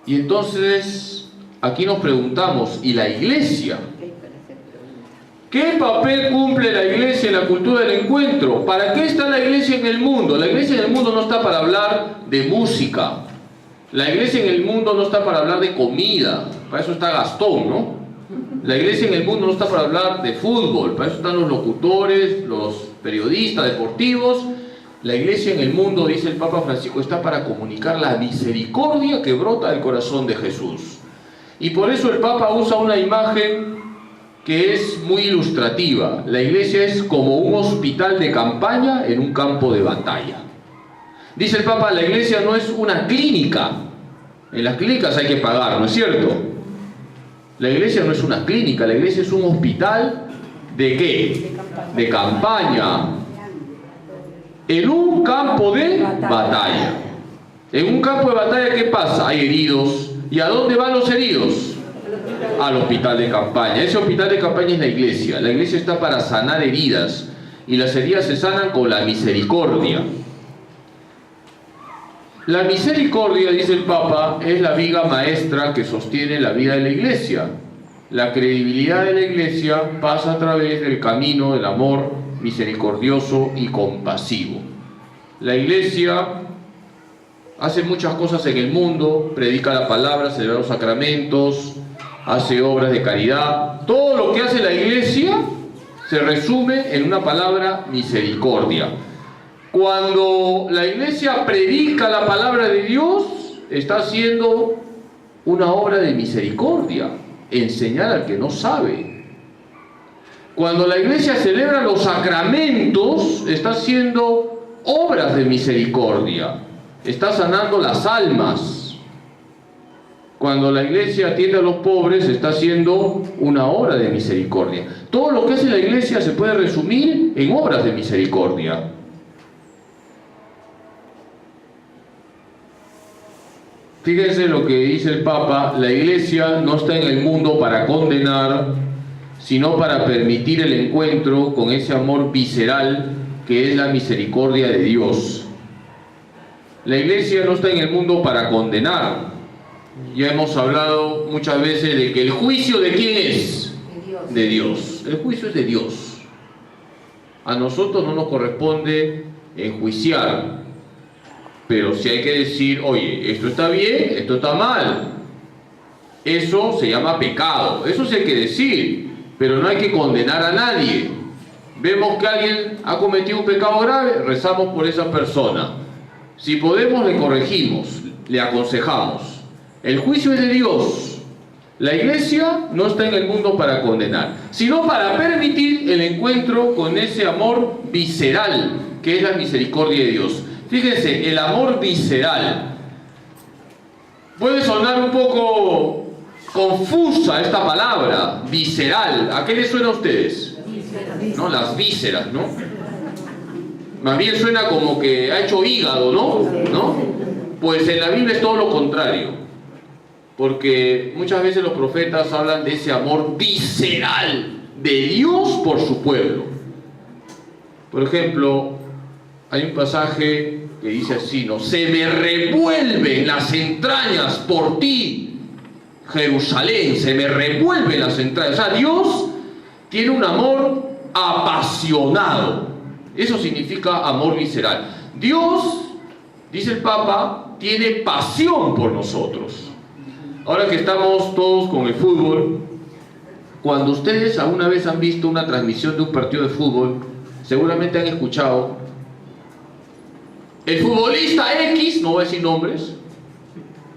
Y entonces, aquí nos preguntamos, ¿y la iglesia? ¿Qué papel cumple la iglesia en la cultura del encuentro? ¿Para qué está la iglesia en el mundo? La iglesia en el mundo no está para hablar de música. La iglesia en el mundo no está para hablar de comida. Para eso está Gastón, ¿no? La iglesia en el mundo no está para hablar de fútbol. Para eso están los locutores, los periodistas deportivos. La iglesia en el mundo, dice el Papa Francisco, está para comunicar la misericordia que brota del corazón de Jesús. Y por eso el Papa usa una imagen que es muy ilustrativa. La iglesia es como un hospital de campaña en un campo de batalla. Dice el Papa, la iglesia no es una clínica. En las clínicas hay que pagar, ¿no es cierto? La iglesia no es una clínica, la iglesia es un hospital ¿de qué? De campaña. En un campo de batalla. En un campo de batalla, ¿qué pasa? Hay heridos. ¿Y a dónde van los heridos? Al hospital de campaña. Ese hospital de campaña es la iglesia. La iglesia está para sanar heridas. Y las heridas se sanan con la misericordia. La misericordia, dice el Papa, es la viga maestra que sostiene la vida de la iglesia. La credibilidad de la iglesia pasa a través del camino del amor misericordioso y compasivo. La iglesia hace muchas cosas en el mundo, predica la palabra, celebra los sacramentos, hace obras de caridad. Todo lo que hace la iglesia se resume en una palabra: misericordia. Cuando la iglesia predica la palabra de Dios, está haciendo una obra de misericordia, enseñar al que no sabe. Cuando la iglesia celebra los sacramentos, está haciendo obras de misericordia, está sanando las almas. Cuando la iglesia atiende a los pobres, está haciendo una obra de misericordia. Todo lo que hace la iglesia se puede resumir en obras de misericordia. Fíjense lo que dice el Papa: la iglesia no está en el mundo para condenar, sino para permitir el encuentro con ese amor visceral que es la misericordia de Dios. La iglesia no está en el mundo para condenar. Ya hemos hablado muchas veces de que el juicio ¿de quién es? De Dios. El juicio es de Dios. A nosotros no nos corresponde enjuiciar. Pero si hay que decir, oye, esto está bien, esto está mal. Eso se llama pecado. Eso sí hay que decir. Pero no hay que condenar a nadie. Vemos que alguien ha cometido un pecado grave, rezamos por esa persona. Si podemos, le corregimos, le aconsejamos. El juicio es de Dios. La iglesia no está en el mundo para condenar, sino para permitir el encuentro con ese amor visceral, que es la misericordia de Dios. Fíjense, el amor visceral. Puede sonar un poco confusa esta palabra, visceral. ¿A qué les suena a ustedes? ¿No? Las vísceras, ¿no? Más bien suena como que ha hecho hígado, ¿no? Pues en la Biblia es todo lo contrario. Porque muchas veces los profetas hablan de ese amor visceral de Dios por su pueblo. Por ejemplo, hay un pasaje que dice así, ¿no? Se me revuelven las entrañas por ti, Jerusalén, se me revuelven las entrañas. O sea, Dios tiene un amor apasionado. Eso significa amor visceral. Dios, dice el Papa, tiene pasión por nosotros. Ahora que estamos todos con el fútbol, cuando ustedes alguna vez han visto una transmisión de un partido de fútbol, seguramente han escuchado: el futbolista X, no voy a decir nombres,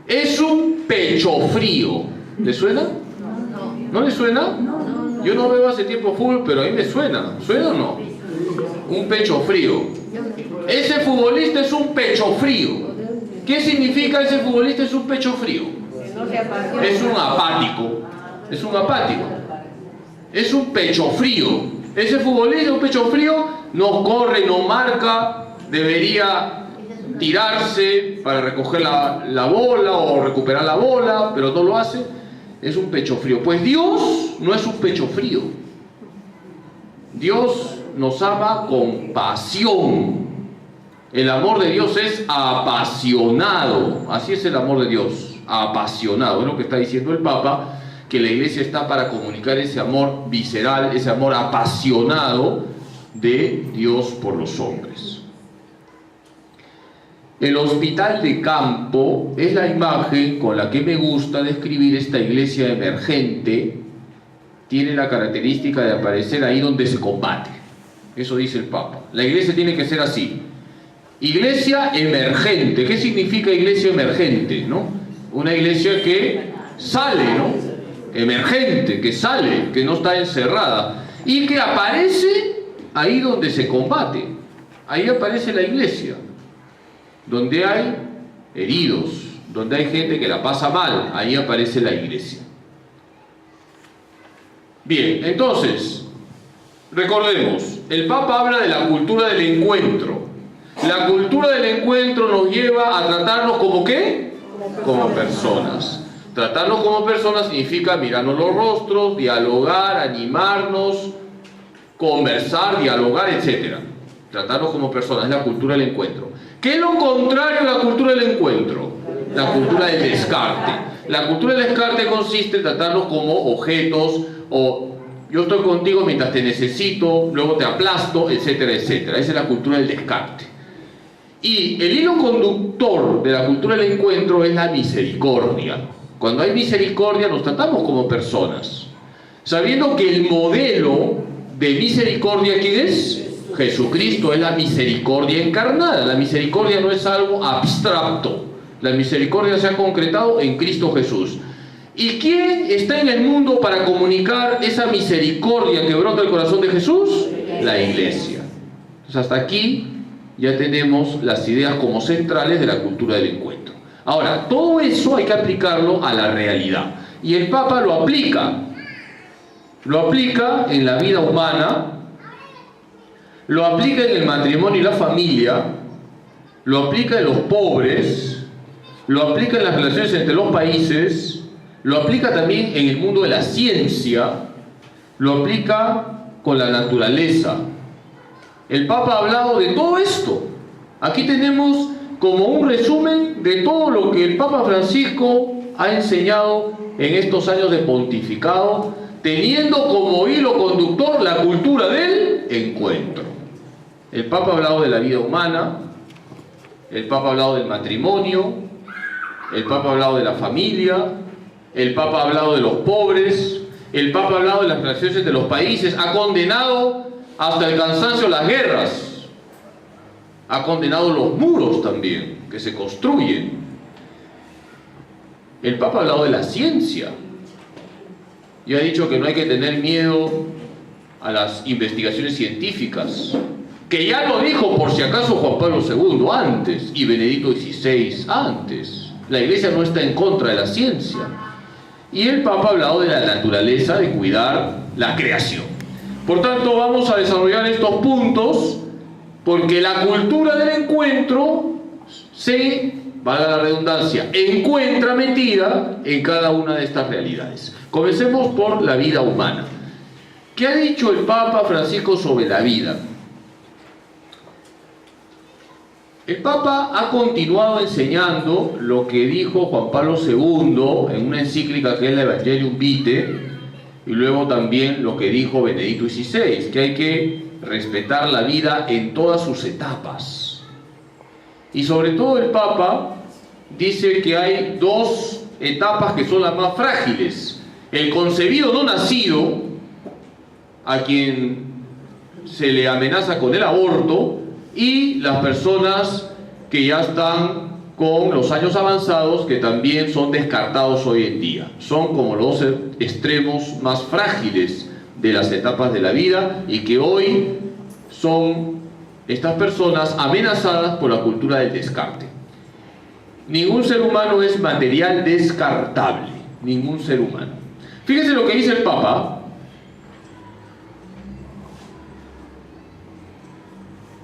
es un pecho frío. ¿Le suena? ¿No le suena? Yo no veo hace tiempo fútbol, pero a mí me suena. ¿Suena o no? Un pecho frío. Ese futbolista es un pecho frío. ¿Qué significa ese futbolista es un pecho frío? Es un apático. Es un apático. Es un pecho frío. Ese futbolista, un pecho frío, no corre, no marca, debería tirarse para recoger la bola o recuperar la bola, pero no lo hace. Es un pecho frío. Pues Dios no es un pecho frío. Dios nos ama con pasión. El amor de Dios es apasionado. Así es el amor de Dios. apasionado. Es lo que está diciendo el Papa, que la Iglesia está para comunicar ese amor visceral, ese amor apasionado de Dios por los hombres. El hospital de campo es la imagen con la que me gusta describir esta iglesia emergente. Tiene la característica de aparecer ahí donde se combate. Eso dice el Papa. La iglesia tiene que ser así. Iglesia emergente. ¿Qué significa iglesia emergente? ¿No? Una iglesia que sale, ¿no? Emergente, que sale, que no está encerrada y que aparece ahí donde se combate. Ahí aparece la iglesia, donde hay heridos, donde hay gente que la pasa mal, ahí aparece la iglesia. Bien, entonces, recordemos, el Papa habla de la cultura del encuentro. La cultura del encuentro nos lleva a tratarnos como ¿qué? Como personas. Tratarnos como personas significa mirarnos los rostros, dialogar, animarnos, conversar, dialogar, etc. Tratarnos como personas, es la cultura del encuentro. ¿Qué es lo contrario a la cultura del encuentro? La cultura del descarte. La cultura del descarte consiste en tratarnos como objetos, o yo estoy contigo mientras te necesito, luego te aplasto, etcétera, etcétera. Esa es la cultura del descarte. Y el hilo conductor de la cultura del encuentro es la misericordia. Cuando hay misericordia nos tratamos como personas, sabiendo que el modelo de misericordia, ¿quién es? Jesucristo. Es la misericordia encarnada. La misericordia no es algo abstracto. La misericordia se ha concretado en Cristo Jesús. ¿Y quién está en el mundo para comunicar esa misericordia que brota del corazón de Jesús? La iglesia. Entonces hasta aquí ya tenemos las ideas como centrales de la cultura del encuentro. Ahora, todo eso hay que aplicarlo a la realidad. Y el Papa lo aplica. Lo aplica en la vida humana, lo aplica en el matrimonio y la familia, lo aplica en los pobres, lo aplica en las relaciones entre los países, lo aplica también en el mundo de la ciencia, lo aplica con la naturaleza. El Papa ha hablado de todo esto. Aquí tenemos como un resumen de todo lo que el Papa Francisco ha enseñado en estos años de pontificado, teniendo como hilo conductor la cultura del encuentro. El Papa ha hablado de la vida humana, el Papa ha hablado del matrimonio, el Papa ha hablado de la familia, el Papa ha hablado de los pobres, el Papa ha hablado de las relaciones entre los países, ha condenado hasta el cansancio las guerras, ha condenado los muros también, que se construyen. El Papa ha hablado de la ciencia y ha dicho que no hay que tener miedo a las investigaciones científicas, que ya lo dijo por si acaso Juan Pablo II antes y Benedicto XVI antes. La Iglesia no está en contra de la ciencia. Y el Papa ha hablado de la naturaleza, de cuidar la creación. Por tanto, vamos a desarrollar estos puntos, porque la cultura del encuentro se, valga la redundancia, encuentra metida en cada una de estas realidades. Comencemos por la vida humana. ¿Qué ha dicho el Papa Francisco sobre la vida? El Papa ha continuado enseñando lo que dijo Juan Pablo II en una encíclica que es la Evangelium Vitae, y luego también lo que dijo Benedicto XVI, que hay que respetar la vida en todas sus etapas. Y sobre todo el Papa dice que hay dos etapas que son las más frágiles: el concebido no nacido, a quien se le amenaza con el aborto, y las personas que ya están con los años avanzados, que también son descartados hoy en día. Son como los extremos más frágiles de las etapas de la vida, y que hoy son estas personas amenazadas por la cultura del descarte. Ningún ser humano es material descartable, ningún ser humano. Fíjense lo que dice el Papa.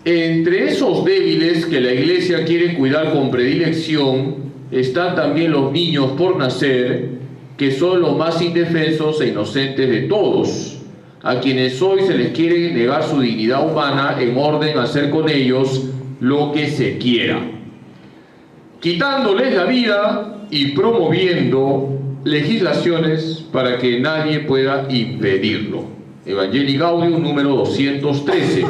Entre esos débiles que la Iglesia quiere cuidar con predilección están también los niños por nacer, que son los más indefensos e inocentes de todos, a quienes hoy se les quiere negar su dignidad humana en orden a hacer con ellos lo que se quiera, quitándoles la vida y promoviendo legislaciones para que nadie pueda impedirlo. Evangelii Gaudium número 213.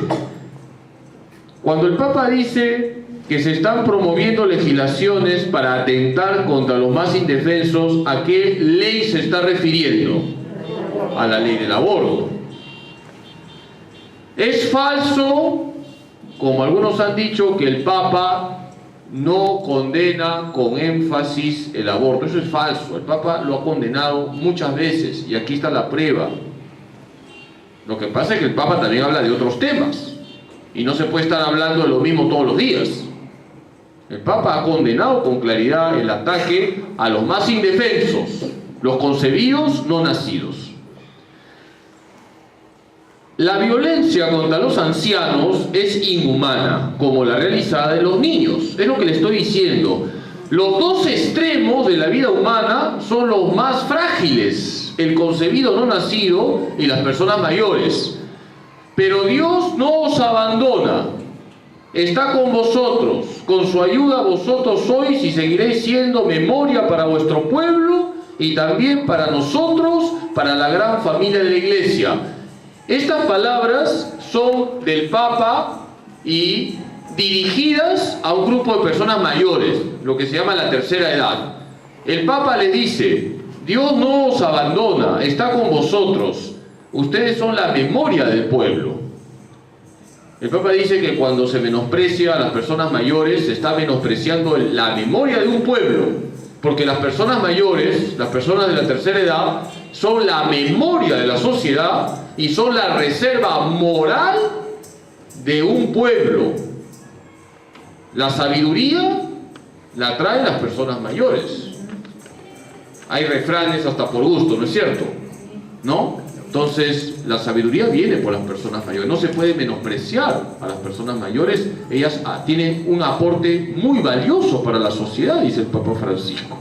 Cuando el Papa dice que se están promoviendo legislaciones para atentar contra los más indefensos, ¿a qué ley se está refiriendo? A la ley del aborto. Es falso, como algunos han dicho, que el Papa no condena con énfasis el aborto. Eso es falso. El Papa lo ha condenado muchas veces y aquí está la prueba. Lo que pasa es que el Papa también habla de otros temas y no se puede estar hablando de lo mismo todos los días. El Papa ha condenado con claridad el ataque a los más indefensos, los concebidos no nacidos. La violencia contra los ancianos es inhumana, como la realizada en los niños. Es lo que le estoy diciendo. Los dos extremos de la vida humana son los más frágiles, el concebido no nacido y las personas mayores. Pero Dios no os abandona. Está con vosotros, con su ayuda vosotros sois y seguiréis siendo memoria para vuestro pueblo y también para nosotros, para la gran familia de la Iglesia. Estas palabras son del Papa y dirigidas a un grupo de personas mayores, lo que se llama la tercera edad. El Papa les dice, Dios no os abandona, está con vosotros, ustedes son la memoria del pueblo. El Papa dice que cuando se menosprecia a las personas mayores, se está menospreciando la memoria de un pueblo, porque las personas mayores, las personas de la tercera edad, son la memoria de la sociedad y son la reserva moral de un pueblo. La sabiduría la traen las personas mayores. Hay refranes hasta por gusto, ¿no es cierto? ¿No? Entonces, la sabiduría viene por las personas mayores. No se puede menospreciar a las personas mayores. Ellas tienen un aporte muy valioso para la sociedad, dice el Papa Francisco.